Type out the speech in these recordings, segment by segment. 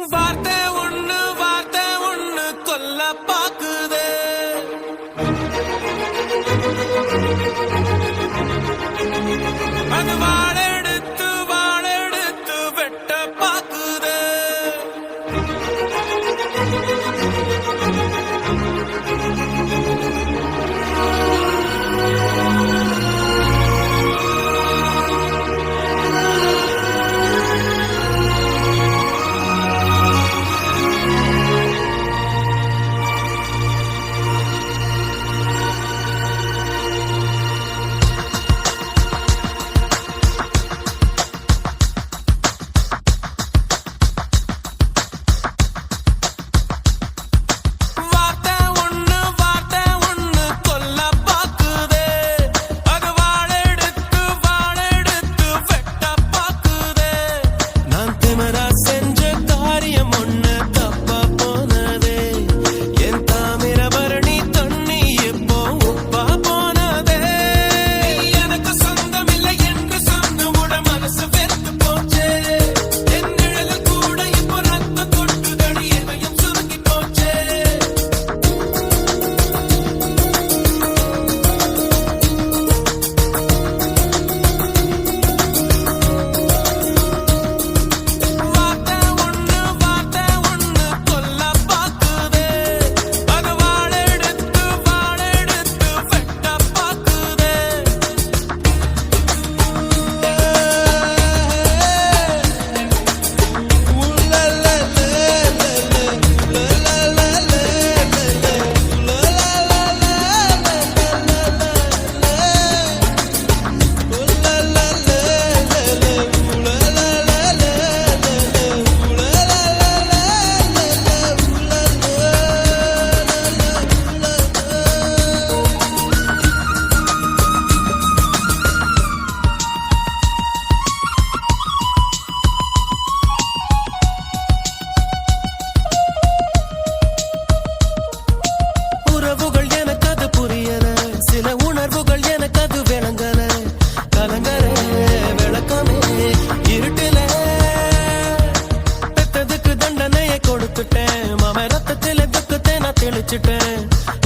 வார்த்தை ஒண்ணு கொல்ல பாக்குதே. அது வாழெடுத்து வெட்ட பாக்குதே.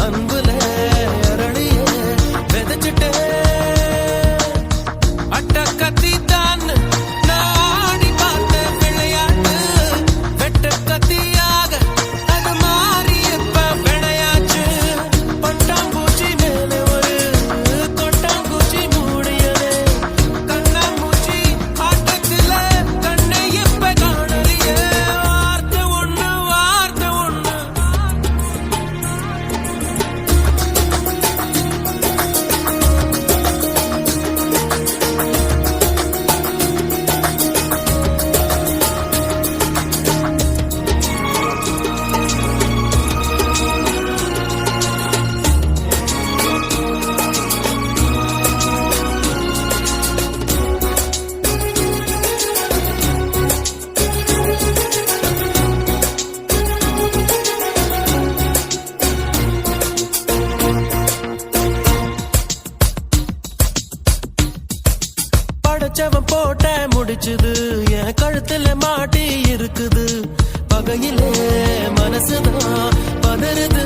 அன்புல அரளிய விதைச்சிட்டேன். அட்ட கத்தி தான் நாடி பார்த்த விளையாட்டு வெட்ட கத்தியாக அது மாறி இப்ப விளையாச்சு. பட்டாம்பூச்சி மேல ஒரு கொட்டாம்பூச்சி மூடியது கண்ணாமூச்சி ஆட்டத்தில கண்ணை இப்ப காணலிய. வார்த்தை ஒண்ணு படைச்சவன் போட்ட முடிச்சுது என் கழுத்துல மாட்டி இருக்குது. பகையிலே மனசுதான் பதறுது.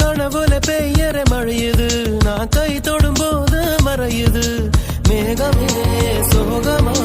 கனவுல பெய்யற மழையுது நான் கை தொடும் போது மறையுது. மேகமே சோகமா